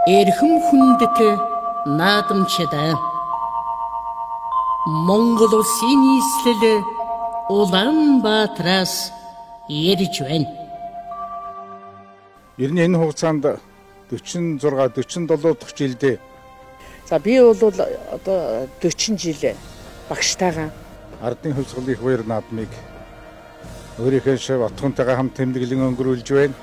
Эрхэм хүндэт наадамчдаа Монгол улсын нийслэл Улаанбаатараас ярьж байна. Ер нь энэ хугацаанд 46-47 дахь жилдээ би бол одоо 40 жил багштайгаа Ардын хувьсгалын их баяр наадмыг өөрийнхөө шав отгонтойгоо хамт тэмдэглэн өнгөрүүлж байна.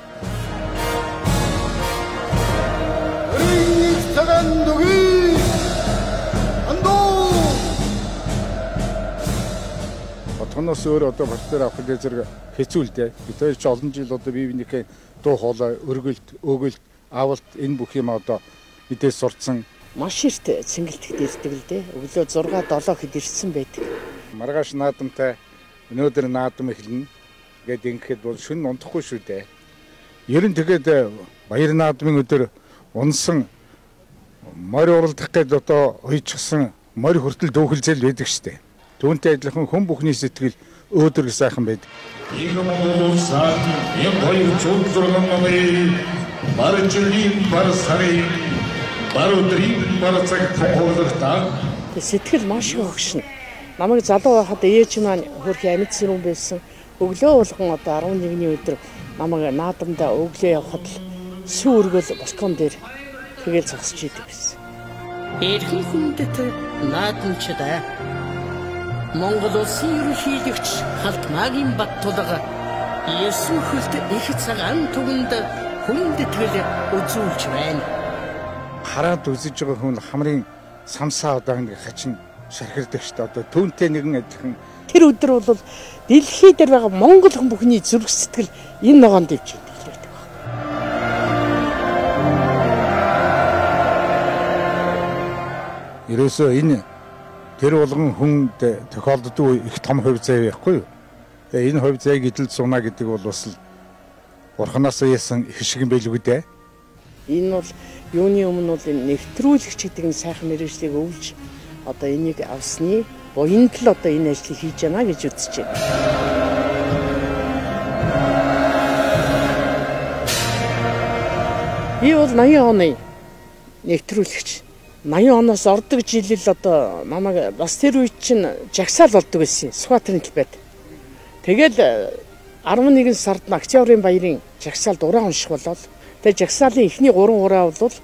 Отгоноос өөр одоо батлаар авах зэрэг хэцүү л дээ. Бид хоёр ч олон жил одоо бие биенийхээ дуу хоолой, өргөлт, өгөлт, авалт энэ бүх юм одоо мэдээс сурцсан. Маш их цэнгэлтэд ирдэг л дээ. Өглөө 6-7 хэд ирсэн байдаг. Маргааш наадамтай өнөөдөр наадам эхэлнэ. Ингээд ингэхэд бол шүн унтахгүй шүү дээ. Ер нь тэгээд баяр наадмын өдөр унсан морь уралдах гээд одоо уйчсан морь хүртэл дүүхэлзэл байдаг штэ. Түүнтэй адилхан хүн бүхний сэтгэл өөдрөг сайхан байдаг. Энэ Монгол улсад 1246 оны бар жилийн бар сарын бар өдрийн бар цаг тохиолдолтой сэтгэл маш их огшно. Намайг залуу байхад ээж маань хөрхи амьд сэрүүн байсан. Өглөө болгон одоо 11-ний өдөр намайг наадамдаа өглөө явахад сүү өргөл балкон дээр тэгэл зогсож идэв гэсэн. Эрхэм хүндэт наадамчдаа Монгол улсын ерөнхийлөгч Халтмаагийн Баттулга 9 хөлт их цагаан түгэнд хүндэтгэл үзүүлж байна. Хараад үзэж байгаа хүн хамрын самсаа одоо ингэ хачин шархирдаг шүү дээ. Одоо түүнтэй нэгэн адилхан тэр өдөр бол дэлхий дээр байгаа монгол хүн бүхний зүрх сэтгэл энэ ногоонд дэвж байдаг. Ерөөсөө энэ тэр болгон хүнд тохиолддог их том хувь зай байхгүй юу? Тэгээ энэ хувь зайг эдэлж сууна гэдэг бол бас л бурханаас яасан их шиг юм байлгүй дээ. Энэ бол юуны өмнө бол нэвтрүүлэгч гэдэг нь сайхан мэргэжлийг өвлж одоо энийг авсны буянд л одоо энэ ажлыг хийж яана гэж үзэж байна. Би бол 80 оны нэвтрүүлэгч. 80 оноос ордог жилэл одоо намайг бас тэр үед чинь жагсаал болдог байсан. Сүхбаатарын талбайд. Тэгэл 11 сард Октябрийн баярын жагсаалд ураа унших болол. Тэгээ жагсаалын эхний 3 ураа бол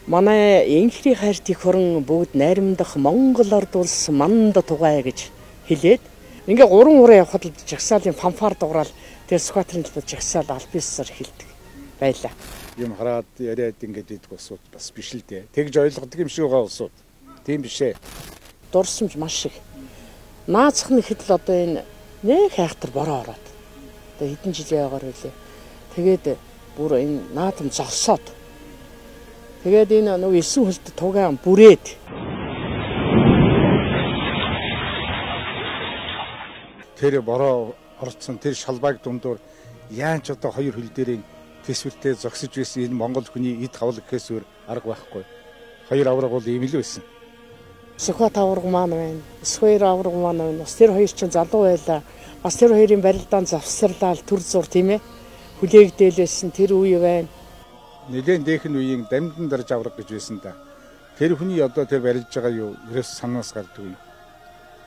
манай инхри хайрт их хорон бүгд найрамдах Монгол ард улс манд тугай гэж хэлээд ингээ 3 ураа явхад жагсаалын фанфар дуурал тэгээ Сүхбаатарын талбайд жагсаал аль бисаар хэлдэг байлаа. Юм хараад яриад ингээд идэх усуд бас биш л дээ. Тэгж ойлгодог юм шиг байгаа усуд. Тийм биш ээ. Дурсамж маш их. Наацх нь ихэд л одоо энэ нэг хайхтар бороо ороод. Одоо хэдэн жил яваагаар үлээ. Тэгээд бүр энэ наадам зогсоод. Тэгээд энэ нэг 9 хөлт тугаан бүрээд. Тэр бороо орцсон тэр шалбайг дундуур яанч одоо хоёр хөл дээрээ тэсвэртэй зогсож байсан энэ монгол хүний эд хавл гэхээс өөр арга байхгүй. Хоёр авраг бол ийм л байсан. Сүхбаат авраг маань байна. Сүхбаатар авраг маань байна. Бас тэр хоёр чинь залуу байлаа. Бас тэр хоёрын барилдаан завсарлал төр зур тийм ээ. Хүлээгдээлсэн тэр үе байна. Нэлээд дээхэн үеийн дамжин дарж авраг гэж байсан да. Тэр хүний одоо тэр барилж байгаа юу ерөөс санаас гардаг юм.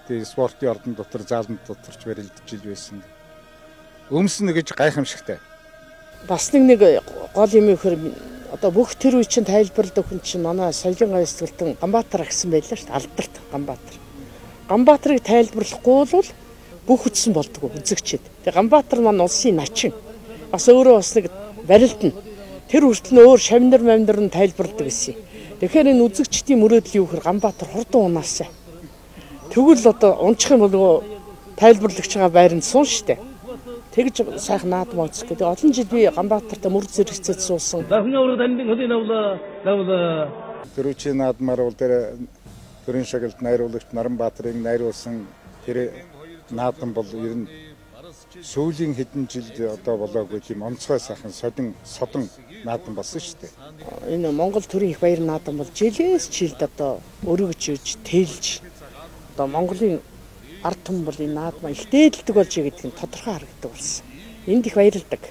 Тэр спортын ордон дотор зааланд доторч барилдж ил байсан. Өмснө гэж гайхамшигтай. Бас нэг гол юм ихэр одоо бүх тэр үе чинь тайлбарладаг хүн чинь манай соёлын гайсгалтан Ганбаатар агсан байлаа шүү дээ. Алдарт Ганбаатар. Ганбаатарыг тайлбарлахгүй бол бүх үтсэн болдгоо үзэгчэд. Тэгээ Ганбаатар маань улсын начин. Бас өөрөө бас нэг барилдана. Тэр хүртэл нь өөр шавнар мавнар нь тайлбарладаг гэсэн. Тэгэхээр энэ үзэгчдийн мөрөөдөл юу гэхээр Ганбаатар хурдан унаасаа. Тэгвэл одоо унчих юм бол тайлбарлагч байгаа байранд суун шүү дээ. Тэгж сайхан наадам оцох гэдэг. Олон жил би Ганбаатарт мөр зэрэгцээд суусан. Төрөчийн наадмаар бол тэр төрийн шагналт найруулагч Наранбаатарыг найруулсан тэр наадам бол ер нь сүүлийн хэдэн жилд одоо болоогүй тийм онцгой сайхан содон наадам болсон шүү дээ. Энэ Монгол төрийн их баяр наадам бол жилээс жилд одоо өргөж ирж тэлж одоо Монголын ард түмэн бол энэ наадмаа их дээдэлдэг болж байгаа гэдэг нь тодорхой харагддаг болсон. Энд их баярлдаг.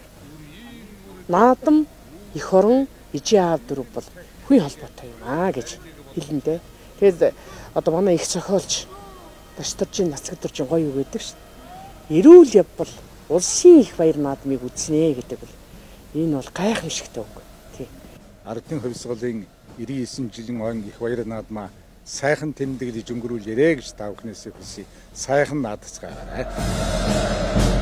Наадам, эх орон, ижи аав дөрөв бол хүн холбоотой юм аа гэж хэлэндээ. Тэгэд одоо манай их зохиолч Дашторжийн Нацгдоржийн гоё юу гэдэг шүү дээ. Эрүүл явбал улсын их баяр наадмыг үзнэ гэдэг бол энэ бол гайхамшигтай үг. Тий. Ардын хувьсгалын 99 жилийн он их баяр наадмаа сайхан тэмдэглэж өнгөрүүлээрэ гэж та бүхнээсээ хүсье. Сайхан наадцгаарай.